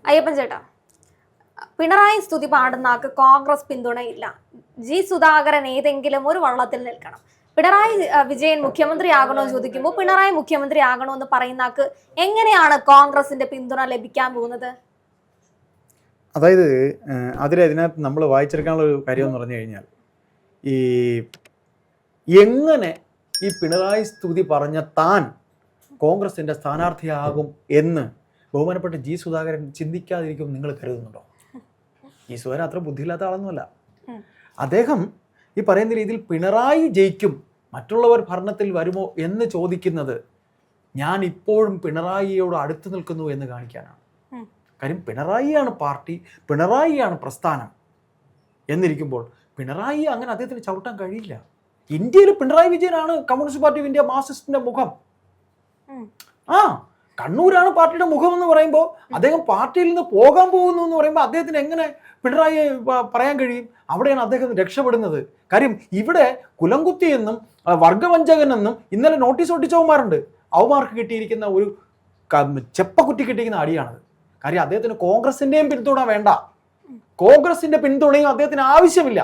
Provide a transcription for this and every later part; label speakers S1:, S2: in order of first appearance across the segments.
S1: അയ്യപ്പൻ ചേട്ടാ, പിണറായി സ്തുതി പാടുന്ന ആൾക്ക് കോൺഗ്രസ് പിന്തുണയില്ല. ജി സുധാകരൻ ഏതെങ്കിലും ഒരു വള്ളത്തിൽ നിൽക്കണം. പിണറായി വിജയൻ മുഖ്യമന്ത്രിയാകണോ എന്ന് ചോദിക്കുമ്പോൾ പിണറായി മുഖ്യമന്ത്രിയാകണോ എന്ന് പറയുന്ന ആൾക്ക് എങ്ങനെയാണ് കോൺഗ്രസിന്റെ പിന്തുണ ലഭിക്കാൻ പോകുന്നത്?
S2: അതായത് അതിനകത്ത് നമ്മൾ വായിച്ചെടുക്കാനുള്ള ഒരു കാര്യം എന്ന് പറഞ്ഞു കഴിഞ്ഞാൽ, ഈ എങ്ങനെ ഈ പിണറായി സ്തുതി പറഞ്ഞ താൻ കോൺഗ്രസിന്റെ സ്ഥാനാർത്ഥിയാകും എന്ന് ബഹുമാനപ്പെട്ട ജി സുധാകരൻ ചിന്തിക്കാതിരിക്കും നിങ്ങൾ കരുതുന്നുണ്ടോ? ജി സുധാകരൻ അത്ര ബുദ്ധിയില്ലാത്ത ആളൊന്നുമല്ല. അദ്ദേഹം ഈ പറയുന്ന രീതിയിൽ പിണറായി ജയിക്കും, മറ്റുള്ളവർ ഭരണത്തിൽ വരുമോ എന്ന് ചോദിക്കുന്നത് ഞാൻ ഇപ്പോഴും പിണറായിയോട് അടുത്ത് നിൽക്കുന്നു എന്ന് കാണിക്കാനാണ്. കാര്യം പിണറായിയാണ് പാർട്ടി, പിണറായിയാണ് പ്രസ്ഥാനം എന്നിരിക്കുമ്പോൾ പിണറായി അങ്ങനെ അദ്ദേഹത്തിന് ചവിട്ടാൻ കഴിയില്ല. ഇന്ത്യയിൽ പിണറായി വിജയനാണ് കമ്മ്യൂണിസ്റ്റ് പാർട്ടി ഓഫ് ഇന്ത്യ മാർക്സിസ്റ്റിന്റെ മുഖം. കണ്ണൂരാണ് പാർട്ടിയുടെ മുഖം എന്ന് പറയുമ്പോൾ അദ്ദേഹം പാർട്ടിയിൽ നിന്ന് പോകാൻ പോകുന്നു എന്ന് പറയുമ്പോൾ അദ്ദേഹത്തിന് എങ്ങനെ പിണറായിയെ പറയാൻ കഴിയും? അവിടെയാണ് അദ്ദേഹം രക്ഷപ്പെടുന്നത്. കാര്യം ഇവിടെ കുലംകുത്തി എന്നും വർഗവഞ്ചകനെന്നും ഇന്നലെ നോട്ടീസ് ഒട്ടിച്ചവന്മാരുണ്ട്. അവന്മാർക്ക് കിട്ടിയിരിക്കുന്ന ഒരു ചെപ്പക്കുറ്റി കിട്ടിയിരിക്കുന്ന അടിയാണത്. കാര്യം അദ്ദേഹത്തിന് കോൺഗ്രസിന്റെയും പിന്തുണ വേണ്ട, കോൺഗ്രസിന്റെ പിന്തുണയും അദ്ദേഹത്തിന് ആവശ്യമില്ല.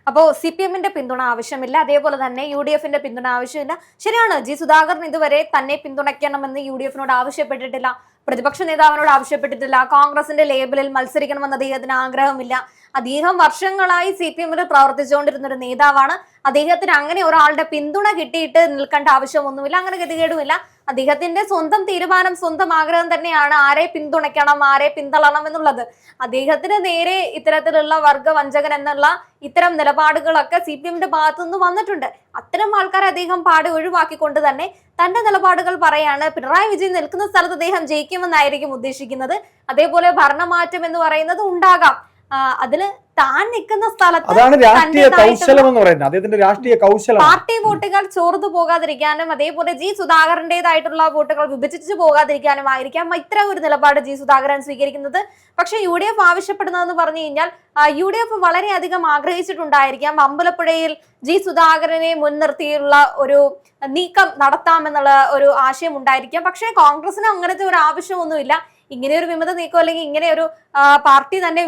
S1: അപ്പോൾ CPM-ന്റെ പിന്തുണ ആവശ്യമില്ല, അതേപോലെ തന്നെ UDF-ന്റെ പിന്തുണ ആവശ്യമില്ല. ശരിയാണ്, ജി സുധാകരൻ ഇതുവരെ തന്നെ പിന്തുണയ്ക്കണമെന്ന് UDF-നോട് ആവശ്യപ്പെട്ടിട്ടില്ല, പ്രതിപക്ഷ നേതാവിനോട് ആവശ്യപ്പെട്ടിട്ടില്ല, കോൺഗ്രസിന്റെ ലേബലിൽ മത്സരിക്കണമെന്ന് അദ്ദേഹത്തിന് ആഗ്രഹമില്ല. അദ്ദേഹം വർഷങ്ങളായി CPM-ൽ പ്രവർത്തിച്ചുകൊണ്ടിരുന്ന ഒരു നേതാവാണ്. അദ്ദേഹത്തിന് അങ്ങനെ ഒരാളുടെ പിന്തുണ കിട്ടിയിട്ട് നിൽക്കേണ്ട ആവശ്യമൊന്നുമില്ല, അങ്ങനെ ഗതികേടുമില്ല. അദ്ദേഹത്തിന്റെ സ്വന്തം തീരുമാനം, സ്വന്തം ആഗ്രഹം തന്നെയാണ് ആരെ പിന്തുണയ്ക്കണം, ആരെ പിന്തള്ളണം എന്നുള്ളത്. അദ്ദേഹത്തിന് നേരെ ഇത്തരത്തിലുള്ള വർഗവഞ്ചകൻ എന്നുള്ള ഇത്തരം നിലപാടുകളൊക്കെ CPM-ന്റെ ഭാഗത്തു നിന്ന് വന്നിട്ടുണ്ട്. അത്തരം ആൾക്കാരെ അദ്ദേഹം പാടെ ഒഴിവാക്കിക്കൊണ്ട് തന്നെ തന്റെ നിലപാടുകൾ പറയാണ്. പിണറായി വിജയൻ നിൽക്കുന്ന സ്ഥലത്ത് അദ്ദേഹം ജയിക്കുമെന്നായിരിക്കും ഉദ്ദേശിക്കുന്നത്. അതേപോലെ ഭരണമാറ്റം എന്ന് പറയുന്നത് ഉണ്ടാകാം. അതില് താൻ നിൽക്കുന്ന സ്ഥലത്ത് പാർട്ടി വോട്ടുകൾ ചോർന്നു പോകാതിരിക്കാനും അതേപോലെ ജി സുധാകരന്റേതായിട്ടുള്ള വോട്ടുകൾ വിഭജിച്ചു പോകാതിരിക്കാനും ആയിരിക്കാം ഇത്ര ഒരു നിലപാട് ജി സുധാകരൻ സ്വീകരിക്കുന്നത്. പക്ഷെ UDF ആവശ്യപ്പെടുന്നതെന്ന് പറഞ്ഞു കഴിഞ്ഞാൽ UDF വളരെയധികം ആഗ്രഹിച്ചിട്ടുണ്ടായിരിക്കാം അമ്പലപ്പുഴയിൽ ജി സുധാകരനെ മുൻനിർത്തിയുള്ള ഒരു നീക്കം നടത്താമെന്നുള്ള ഒരു ആശയം ഉണ്ടായിരിക്കാം. പക്ഷേ കോൺഗ്രസിന് അങ്ങനത്തെ ഒരു ആവശ്യമൊന്നുമില്ല. ഇങ്ങനെ ഒരു വിമത നീക്കം അല്ലെങ്കിൽ ഇങ്ങനെ ഒരു പാർട്ടി തന്നെ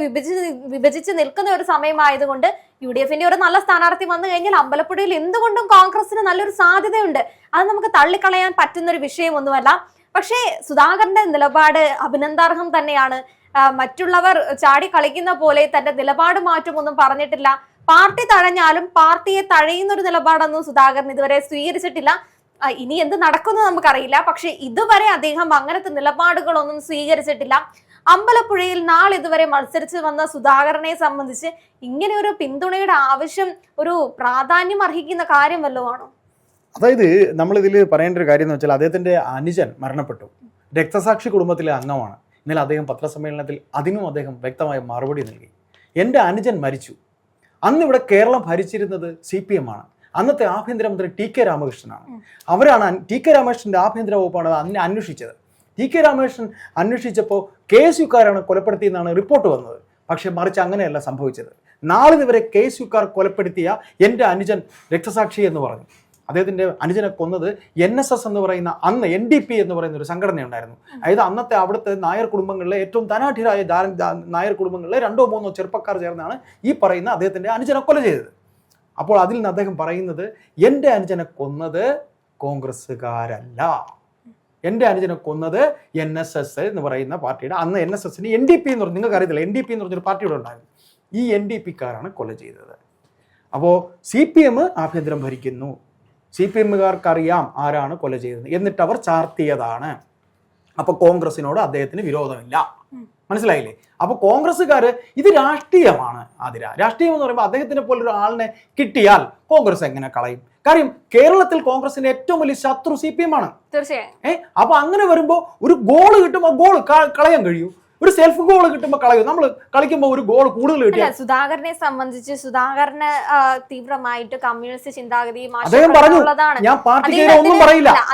S1: വിഭജിച്ച് നിൽക്കുന്ന ഒരു സമയമായതുകൊണ്ട് UDF-ന്റെ ഒരു നല്ല സ്ഥാനാർത്ഥി വന്നു കഴിഞ്ഞാൽ അമ്പലപ്പുഴയിൽ എന്തുകൊണ്ടും കോൺഗ്രസിന് നല്ലൊരു സാധ്യതയുണ്ട്. അത് നമുക്ക് തള്ളിക്കളയാൻ പറ്റുന്ന ഒരു വിഷയമൊന്നുമല്ല. പക്ഷേ സുധാകരന്റെ നിലപാട് അഭിനന്ദാർഹം തന്നെയാണ്. മറ്റുള്ളവർ ചാടി കളിക്കുന്ന പോലെ തന്റെ നിലപാട് മാറ്റമൊന്നും പറഞ്ഞിട്ടില്ല. പാർട്ടി തഴഞ്ഞാലും പാർട്ടിയെ തഴയുന്ന ഒരു നിലപാടൊന്നും സുധാകരൻ ഇതുവരെ സ്വീകരിച്ചിട്ടില്ല. ഇനി എന്ത് നടക്കുന്നത് നമുക്കറിയില്ല. പക്ഷെ ഇതുവരെ അദ്ദേഹം അങ്ങനത്തെ നിലപാടുകളൊന്നും സ്വീകരിച്ചിട്ടില്ല. അമ്പലപ്പുഴയിൽ നാളിതുവരെ മത്സരിച്ച് വന്ന സുധാകരനെ സംബന്ധിച്ച് ഇങ്ങനെ ഒരു പിന്തുണയുടെ ആവശ്യം ഒരു പ്രാധാന്യം അർഹിക്കുന്ന കാര്യം വല്ലതുമാണോ?
S2: അതായത് നമ്മളിതിൽ പറയേണ്ട ഒരു കാര്യം എന്ന് വെച്ചാൽ അദ്ദേഹത്തിന്റെ അനുജൻ മരണപ്പെട്ടു, രക്തസാക്ഷി കുടുംബത്തിലെ അംഗമാണ്. ഇന്നലെ അദ്ദേഹം പത്രസമ്മേളനത്തിൽ അതിനും അദ്ദേഹം വ്യക്തമായ മറുപടി നൽകി. എൻ്റെ അനുജൻ മരിച്ചു. അന്ന് ഇവിടെ കേരളം ഭരിച്ചിരുന്നത് CPM ആണ്. അന്നത്തെ ആഭ്യന്തരമന്ത്രി TK രാമകൃഷ്ണനാണ്. അവരാണ് TK രാമകൃഷ്ണന്റെ ആഭ്യന്തര വകുപ്പാണ് അന്ന് അന്വേഷിച്ചത്. TK രാമകൃഷ്ണൻ അന്വേഷിച്ചപ്പോൾ KSUക്കാരാണ് കൊലപ്പെടുത്തിയെന്നാണ് റിപ്പോർട്ട് വന്നത്. പക്ഷെ മറിച്ച് അങ്ങനെയല്ല സംഭവിച്ചത്. നാളിതുവരെ KSUക്കാർ കൊലപ്പെടുത്തിയ എൻ്റെ അനുജൻ രക്തസാക്ഷി എന്ന് പറഞ്ഞു. അദ്ദേഹത്തിൻ്റെ അനുജനെ കൊന്നത് NSS എന്ന് പറയുന്ന അന്ന് NDP എന്ന് പറയുന്ന ഒരു സംഘടന ഉണ്ടായിരുന്നു. അതായത് അന്നത്തെ അവിടുത്തെ നായർ കുടുംബങ്ങളിലെ ഏറ്റവും ധനാഢ്യരായ നായർ കുടുംബങ്ങളിലെ 2 or 3 ചെറുപ്പക്കാർ ചേർന്നാണ് ഈ പറയുന്ന അദ്ദേഹത്തിൻ്റെ അനുജനെ കൊല ചെയ്തത്. അപ്പോൾ അതിൽ നിന്ന് അദ്ദേഹം പറയുന്നത് എൻ്റെ അനുജനെ കൊന്നത് കോൺഗ്രസ്സുകാരല്ല, എൻ്റെ അനുജനെ കൊന്നത് NSS എന്ന് പറയുന്ന പാർട്ടിയുടെ, അന്ന് NSS-ന് NDP എന്ന് പറഞ്ഞു, നിങ്ങൾക്ക് അറിയത്തില്ല, NDP എന്ന് പറഞ്ഞൊരു പാർട്ടിയുടെ ഉണ്ടായിരുന്നു. ഈ NDP-ക്കാരാണ് കൊല ചെയ്തത്. അപ്പോൾ CPM ആഭ്യന്തരം ഭരിക്കുന്നു, CPM-കാർക്കറിയാം ആരാണ് കൊല ചെയ്തത്, എന്നിട്ട് അവർ ചാർത്തിയതാണ്. അപ്പോൾ കോൺഗ്രസിനോട് അദ്ദേഹത്തിന് വിരോധമില്ല. മനസ്സിലായില്ലേ? അപ്പോൾ കോൺഗ്രസ്സുകാർ ഇത് രാഷ്ട്രീയമാണ്. രാഷ്ട്രീയം എന്ന് പറയുമ്പോൾ അദ്ദേഹത്തിനെ പോലൊരു ആളിനെ കിട്ടിയാൽ കോൺഗ്രസ് എങ്ങനെ കളയും? കാര്യം കേരളത്തിൽ കോൺഗ്രസിന്റെ ഏറ്റവും വലിയ ശത്രു CPM ആണ്.
S1: തീർച്ചയായും.
S2: അപ്പൊ അങ്ങനെ വരുമ്പോൾ ഒരു ഗോൾ കിട്ടുമ്പോൾ ഗോൾ കളയാൻ കഴിയൂ, ഒരു സെൽഫ് ഗോൾ കിട്ടുമ്പോൾ കളയും. നമ്മൾ കളിക്കുമ്പോൾ ഒരു ഗോൾ കൂടുതൽ കിട്ടിയ
S1: സുധാകരനെ സംബന്ധിച്ച് സുധാകരന് തീവ്രമായിട്ട് കമ്മ്യൂണിസ്റ്റ് ചിന്താഗതി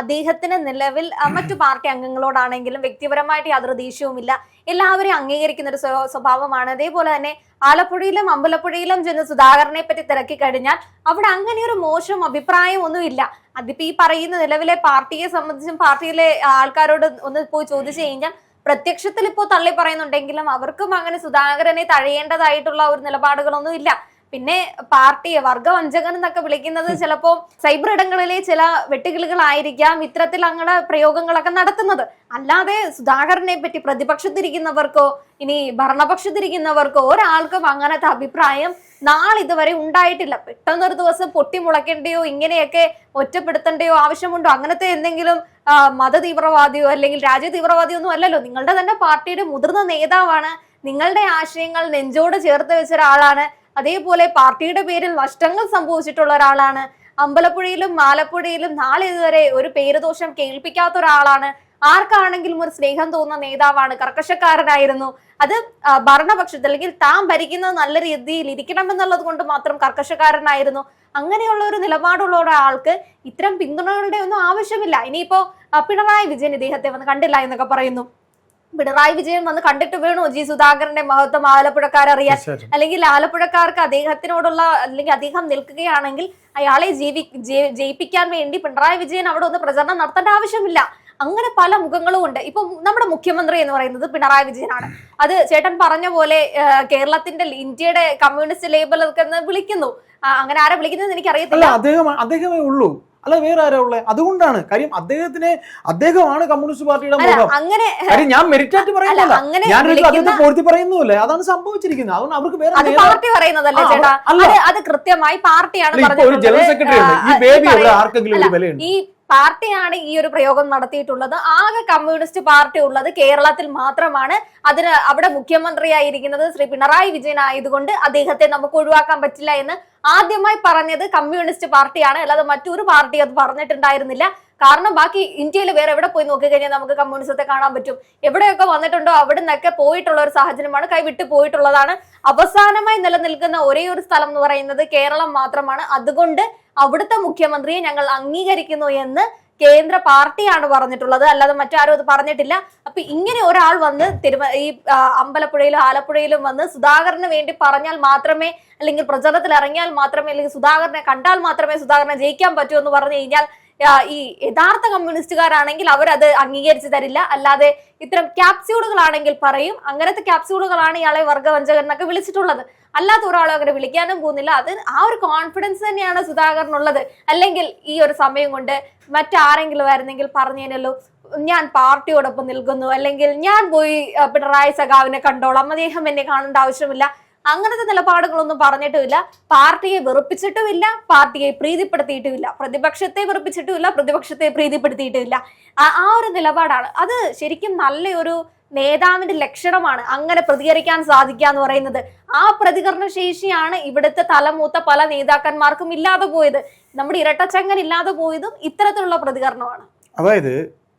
S1: അദ്ദേഹത്തിന് നിലവിൽ മറ്റു പാർട്ടി അംഗങ്ങളോടാണെങ്കിലും വ്യക്തിപരമായിട്ട് യാതൊരു ദേഷ്യവുമില്ല. എല്ലാവരെയും അംഗീകരിക്കുന്ന ഒരു സ്വഭാവമാണ്. അതേപോലെ തന്നെ ആലപ്പുഴയിലും അമ്പലപ്പുഴയിലും ചെന്ന് സുധാകരനെ പറ്റി തിരക്കി കഴിഞ്ഞാൽ അവിടെ അങ്ങനെ ഒരു മോശം അഭിപ്രായം ഒന്നുമില്ല. അതിപ്പോ ഈ പറയുന്ന നിലവിലെ പാർട്ടിയെ സംബന്ധിച്ചും പാർട്ടിയിലെ ആൾക്കാരോട് ഒന്ന് പോയി ചോദിച്ചു കഴിഞ്ഞാൽ പ്രത്യക്ഷത്തിൽ ഇപ്പോൾ തള്ളി പറയുന്നുണ്ടെങ്കിലും അവർക്കും അങ്ങനെ സുധാകരനെ തഴയേണ്ടതായിട്ടുള്ള ഒരു നിലപാടുകളൊന്നും ഇല്ല. പിന്നെ പാർട്ടിയെ വർഗവഞ്ചകൻ എന്നൊക്കെ വിളിക്കുന്നത് ചിലപ്പോ സൈബർ ഇടങ്ങളിലെ ചില വെട്ടുകിളികളായിരിക്കാം ഇത്തരത്തിൽ അങ്ങനെ പ്രയോഗങ്ങളൊക്കെ നടത്തുന്നത്. അല്ലാതെ സുധാകരനെ പറ്റി പ്രതിപക്ഷത്തിരിക്കുന്നവർക്കോ ഇനി ഭരണപക്ഷത്തിരിക്കുന്നവർക്കോ ഒരാൾക്കും അങ്ങനത്തെ അഭിപ്രായം നാളിതുവരെ ഉണ്ടായിട്ടില്ല. പെട്ടെന്നൊരു ദിവസം പൊട്ടിമുളയ്ക്കേണ്ടയോ ഇങ്ങനെയൊക്കെ ഒറ്റപ്പെടുത്തേണ്ടയോ ആവശ്യമുണ്ടോ? അങ്ങനത്തെ എന്തെങ്കിലും മത തീവ്രവാദിയോ അല്ലെങ്കിൽ രാജ്യ തീവ്രവാദിയോ ഒന്നും അല്ലല്ലോ. നിങ്ങളുടെ തന്നെ പാർട്ടിയുടെ മുതിർന്ന നേതാവാണ്, നിങ്ങളുടെ ആശയങ്ങൾ നെഞ്ചോട് ചേർത്ത് വെച്ച ഒരാളാണ്, അതേപോലെ പാർട്ടിയുടെ പേരിൽ നഷ്ടങ്ങൾ സംഭവിച്ചിട്ടുള്ള ഒരാളാണ്, അമ്പലപ്പുഴയിലും ആലപ്പുഴയിലും നാളെ ഇതുവരെ ഒരു പേരുദോഷം കേൾപ്പിക്കാത്ത ഒരാളാണ്, ആർക്കാണെങ്കിലും ഒരു സ്നേഹം തോന്നുന്ന നേതാവാണ്, കർക്കശക്കാരനായിരുന്നു. അത് ഭരണപക്ഷത്തിൽ അല്ലെങ്കിൽ താൻ ഭരിക്കുന്നത് നല്ല രീതിയിൽ ഇരിക്കണം എന്നുള്ളത് കൊണ്ട് മാത്രം കർക്കശക്കാരനായിരുന്നു. അങ്ങനെയുള്ള ഒരു നിലപാടുള്ള ഒരാൾക്ക് ഇത്തരം പിന്തുണകളുടെ ഒന്നും ആവശ്യമില്ല. ഇനിയിപ്പോ പിണറായി വിജയൻ ഇദ്ദേഹത്തെ വന്ന് കണ്ടില്ല എന്നൊക്കെ പറയുന്നു. പിണറായി വിജയൻ വന്ന് കണ്ടിട്ട് വേണോ ജി സുധാകരന്റെ മഹത്വം ആലപ്പുഴക്കാരറിയാൻ? അല്ലെങ്കിൽ ആലപ്പുഴക്കാർക്ക് അദ്ദേഹത്തിനോടുള്ള അല്ലെങ്കിൽ അദ്ദേഹം നിൽക്കുകയാണെങ്കിൽ അയാളെ ജയിപ്പിക്കാൻ വേണ്ടി പിണറായി വിജയൻ അവിടെ ഒന്ന് പ്രചരണം നടത്തേണ്ട ആവശ്യമില്ല. അങ്ങനെ പല മുഖങ്ങളും ഉണ്ട്. ഇപ്പൊ നമ്മുടെ മുഖ്യമന്ത്രി എന്ന് പറയുന്നത് പിണറായി വിജയനാണ്. അത് ചേട്ടൻ പറഞ്ഞ പോലെ കേരളത്തിന്റെ ഇന്ത്യയുടെ കമ്മ്യൂണിസ്റ്റ് ലേബൽ ഒക്കെ വിളിക്കുന്നു. അങ്ങനെ ആരെ വിളിക്കുന്നത് എനിക്ക് അറിയത്തില്ല.
S2: അദ്ദേഹമേ ഉള്ളൂ, അല്ല വേറെ ആരാ ഉള്ളത്? അതുകൊണ്ടാണ് കാര്യം അദ്ദേഹമാണ് കമ്മ്യൂണിസ്റ്റ് പാർട്ടിയുടെ മുഖം.
S1: അങ്ങനെ
S2: ഞാൻ മെറിറ്റായിട്ട് പറയുന്നില്ല, ഞാൻ പൂർത്തി പറയുന്നില്ല, അതാണ് സംഭവിച്ചിരിക്കുന്നത്. അതുകൊണ്ട് അവർക്ക് വേറെ
S1: പാർട്ടി പറയുന്നതല്ലേ ചേട്ടാ, അത് കൃത്യമായി പാർട്ടിയാണ്
S2: ഒരു ജനറൽ സെക്രട്ടറി ഈ ബേബി ആർക്കെങ്കിലും ഒരു വിലയുണ്ട്.
S1: ഈ പാർട്ടിയാണ് ഈ ഒരു പ്രയോഗം നടത്തിയിട്ടുള്ളത്. ആകെ കമ്മ്യൂണിസ്റ്റ് പാർട്ടി ഉള്ളത് കേരളത്തിൽ മാത്രമാണ്. അതിന് അവിടെ മുഖ്യമന്ത്രിയായിരിക്കുന്നത് ശ്രീ പിണറായി വിജയൻ ആയതുകൊണ്ട് അദ്ദേഹത്തെ നമുക്ക് ഒഴിവാക്കാൻ പറ്റില്ല എന്ന് ആദ്യമായി പറഞ്ഞത് കമ്മ്യൂണിസ്റ്റ് പാർട്ടിയാണ്. അല്ലാതെ മറ്റൊരു പാർട്ടി അത് പറഞ്ഞിട്ടുണ്ടായിരുന്നില്ല. കാരണം ബാക്കി ഇന്ത്യയിൽ വേറെ എവിടെ പോയി നോക്കിക്കഴിഞ്ഞാൽ നമുക്ക് കമ്മ്യൂണിസത്തെ കാണാൻ പറ്റും. എവിടെയൊക്കെ വന്നിട്ടുണ്ടോ അവിടെ നിന്നൊക്കെ പോയിട്ടുള്ള ഒരു സാഹചര്യമാണ്, കൈവിട്ട് പോയിട്ടുള്ളതാണ്. അവസാനമായി നിലനിൽക്കുന്ന ഒരേ ഒരു സ്ഥലം എന്ന് പറയുന്നത് കേരളം മാത്രമാണ്. അതുകൊണ്ട് അവിടുത്തെ മുഖ്യമന്ത്രിയെ ഞങ്ങൾ അംഗീകരിക്കുന്നു എന്ന് കേന്ദ്ര പാർട്ടിയാണ് പറഞ്ഞിട്ടുള്ളത്, അല്ലാതെ മറ്റാരും അത് പറഞ്ഞിട്ടില്ല. അപ്പൊ ഇങ്ങനെ ഒരാൾ വന്ന് ഈ അമ്പലപ്പുഴയിലും ആലപ്പുഴയിലും വന്ന് സുധാകരന് വേണ്ടി പറഞ്ഞാൽ മാത്രമേ, അല്ലെങ്കിൽ പ്രചരണത്തിൽ ഇറങ്ങിയാൽ മാത്രമേ, അല്ലെങ്കിൽ സുധാകരനെ കണ്ടാൽ മാത്രമേ സുധാകരനെ ജയിക്കാൻ പറ്റൂ എന്ന് പറഞ്ഞു കഴിഞ്ഞാൽ ഈ യഥാർത്ഥ കമ്മ്യൂണിസ്റ്റുകാരാണെങ്കിൽ അവരത് അംഗീകരിച്ചു തരില്ല. അല്ലാതെ ഇത്തരം ക്യാപ്സ്യൂളുകളാണെങ്കിൽ പറയും. അങ്ങനത്തെ ക്യാപ്സ്യൂളുകളാണ് ഇയാളെ വർഗവഞ്ചകൻ എന്നൊക്കെ വിളിച്ചിട്ടുള്ളത്. അല്ലാത്ത ഒരാളും അങ്ങനെ വിളിക്കാനും പോകുന്നില്ല. അത് ആ ഒരു കോൺഫിഡൻസ് തന്നെയാണ് സുധാകരനുള്ളത്. അല്ലെങ്കിൽ ഈ ഒരു സമയം കൊണ്ട് മറ്റാരെങ്കിലും ആയിരുന്നെങ്കിൽ പറഞ്ഞേനല്ലോ ഞാൻ പാർട്ടിയോടൊപ്പം നിൽക്കുന്നു, അല്ലെങ്കിൽ ഞാൻ പോയി പിണറായി സഖാവിനെ കണ്ടോളാം, അദ്ദേഹം എന്നെ കാണേണ്ട ആവശ്യമില്ല, അങ്ങനത്തെ നിലപാടുകളൊന്നും പറഞ്ഞിട്ടുമില്ല. പാർട്ടിയെ വെറുപ്പിച്ചിട്ടുമില്ല, പാർട്ടിയെ പ്രീതിപ്പെടുത്തിയിട്ടുമില്ല, പ്രതിപക്ഷത്തെ വെറുപ്പിച്ചിട്ടുമില്ല, പ്രതിപക്ഷത്തെ പ്രീതിപ്പെടുത്തിയിട്ടുമില്ല. ആ ഒരു നിലപാടാണ്. അത് ശരിക്കും നല്ലൊരു നേതാവിന്റെ ലക്ഷണമാണ്. അങ്ങനെ പ്രതികരിക്കാൻ സാധിക്കുക എന്ന് പറയുന്നത്. ആ പ്രതികരണ ശേഷിയാണ് ഇവിടുത്തെ തലമൂത്ത പല നേതാക്കന്മാർക്കും ഇല്ലാതെ പോയത്. നമ്മുടെ ഇരട്ടച്ചങ്ങൻ ഇല്ലാതെ പോയതും ഇത്തരത്തിലുള്ള പ്രതികരണമാണ്.
S2: അതായത്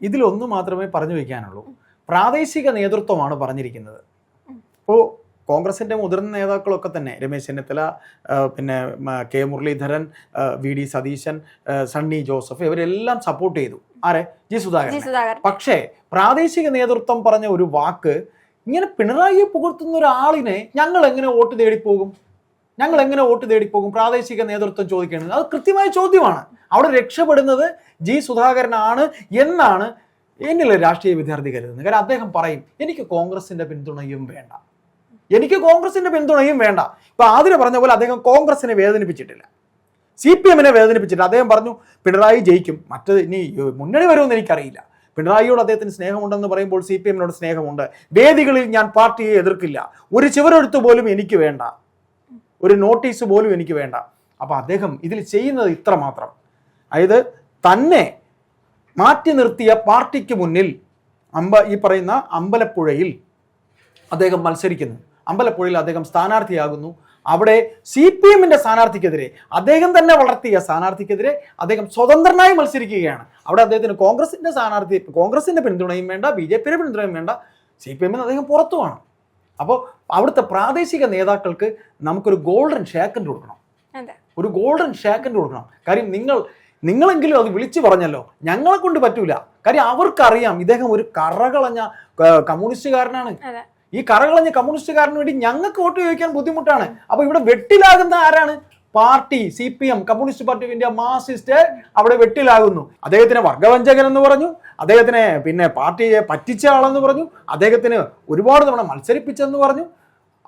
S2: ഇതിലൊന്നു മാത്രമേ പറഞ്ഞു വയ്ക്കാനുള്ളൂ, പ്രാദേശിക നേതൃത്വമാണ് പറഞ്ഞിരിക്കുന്നത്. ഇപ്പോൾ കോൺഗ്രസിന്റെ മുതിർന്ന നേതാക്കളൊക്കെ തന്നെ രമേശ് ചെന്നിത്തല, പിന്നെ K Muraleedharan, V D Satheesan, Sunny Joseph ഇവരെല്ലാം സപ്പോർട്ട് ചെയ്തു ആരെ? ജി സുധാകരൻ. പക്ഷേ പ്രാദേശിക നേതൃത്വം പറഞ്ഞ ഒരു വാക്ക്, ഇങ്ങനെ പിണറായിയെ പുകഴ്ത്തുന്ന ഒരാളിനെ ഞങ്ങൾ എങ്ങനെ വോട്ട് തേടിപ്പോകും പ്രാദേശിക നേതൃത്വം ചോദിക്കേണ്ടത്. അത് കൃത്യമായ ചോദ്യമാണ്. അവിടെ രക്ഷപ്പെടുന്നത് ജി സുധാകരനാണ് എന്നാണ് എന്നിലെ രാഷ്ട്രീയ വിദ്യാർത്ഥി കരുതുന്നത്. കാരണം അദ്ദേഹം പറയും എനിക്ക് കോൺഗ്രസിന്റെ പിന്തുണയും വേണ്ട. ഇപ്പൊ ആദ്യം പറഞ്ഞ പോലെ അദ്ദേഹം കോൺഗ്രസിനെ വേദനിപ്പിച്ചിട്ടില്ല, CPM വേദനിപ്പിച്ചിട്ടില്ല. അദ്ദേഹം പറഞ്ഞു പിണറായി ജയിക്കും, മറ്റത് ഇനി മുന്നണി വരുമെന്ന് എനിക്കറിയില്ല. പിണറായിയോട് അദ്ദേഹത്തിന് സ്നേഹമുണ്ടെന്ന് പറയുമ്പോൾ CPM സ്നേഹമുണ്ട്. വേദികളിൽ ഞാൻ പാർട്ടിയെ എതിർക്കില്ല, ഒരു ചുവരെഴുത്ത് പോലും എനിക്ക് വേണ്ട, ഒരു നോട്ടീസ് പോലും എനിക്ക് വേണ്ട. അപ്പൊ അദ്ദേഹം ഇതിൽ ചെയ്യുന്നത് ഇത്ര മാത്രം, അതായത് തന്നെ മാറ്റി നിർത്തിയ പാർട്ടിക്ക് മുന്നിൽ ഈ പറയുന്ന അമ്പലപ്പുഴയിൽ അദ്ദേഹം മത്സരിക്കുന്നു. അമ്പലപ്പുഴയിൽ അദ്ദേഹം സ്ഥാനാർത്ഥിയാകുന്നു. അവിടെ CPM സ്ഥാനാർത്ഥിക്കെതിരെ, അദ്ദേഹം തന്നെ വളർത്തിയ സ്ഥാനാർത്ഥിക്കെതിരെ അദ്ദേഹം സ്വതന്ത്രനായി മത്സരിക്കുകയാണ്. അവിടെ അദ്ദേഹത്തിന് കോൺഗ്രസിന്റെ പിന്തുണയും വേണ്ട, BJP പിന്തുണയും വേണ്ട, CPM അദ്ദേഹം പുറത്തുമാണ്. അപ്പോൾ അവിടുത്തെ പ്രാദേശിക നേതാക്കൾക്ക് നമുക്കൊരു ഗോൾഡൻ ഷേക്കൻഡ് കൊടുക്കണം, കാര്യം നിങ്ങളെങ്കിലും അത് വിളിച്ചു പറഞ്ഞല്ലോ, ഞങ്ങളെ കൊണ്ട് പറ്റൂല. കാര്യം അവർക്കറിയാം ഇദ്ദേഹം ഒരു കറകളഞ്ഞ കമ്മ്യൂണിസ്റ്റുകാരനാണ്. ഈ കറകളഞ്ഞ കമ്മ്യൂണിസ്റ്റുകാരന് വേണ്ടി ഞങ്ങൾക്ക് വോട്ട് ചോദിക്കാൻ ബുദ്ധിമുട്ടാണ്. അപ്പൊ ഇവിടെ വെട്ടിലാകുന്ന ആരാണ്? Party CPM communist party of India Marxist അവിടെ വെട്ടിലാകുന്നു. അദ്ദേഹത്തിന് വർഗവഞ്ചകൻ എന്ന് പറഞ്ഞു, അദ്ദേഹത്തിനെ പിന്നെ പാർട്ടിയെ പറ്റിച്ച ആളെന്ന് പറഞ്ഞു, അദ്ദേഹത്തിന് ഒരുപാട് തവണ മത്സരിപ്പിച്ചെന്ന് പറഞ്ഞു,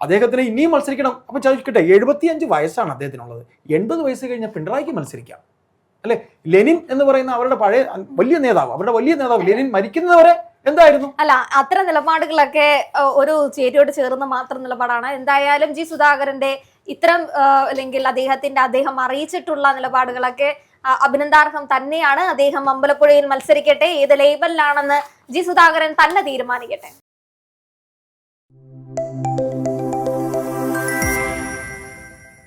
S2: അദ്ദേഹത്തിന് ഇനിയും മത്സരിക്കണം. അപ്പൊ ചോദിക്കട്ടെ, 75 വയസ്സാണ് അദ്ദേഹത്തിനുള്ളത്. 80 വയസ്സ് കഴിഞ്ഞാൽ പിണറായിക്ക് മത്സരിക്കാം അല്ലെ? ലെനിൻ എന്ന് പറയുന്ന അവരുടെ പഴയ വലിയ നേതാവ് ലെനിൻ മരിക്കുന്നവരെ എന്തായിരുന്നു?
S1: അല്ല, അത്തരം നിലപാടുകളൊക്കെ ഒരു ചേരിയോട് ചേർന്ന് മാത്രം നിലപാടാണ്. എന്തായാലും ജി സുധാകരന്റെ ഇത്തരം അല്ലെങ്കിൽ അദ്ദേഹം അറിയിച്ചിട്ടുള്ള നിലപാടുകളൊക്കെ അഭിനന്ദാർഹം തന്നെയാണ്. അദ്ദേഹം അമ്പലപ്പുഴയിൽ മത്സരിക്കട്ടെ, ഏത് ലേബലിലാണെന്ന് ജി സുധാകരൻ തന്നെ തീരുമാനിക്കട്ടെ.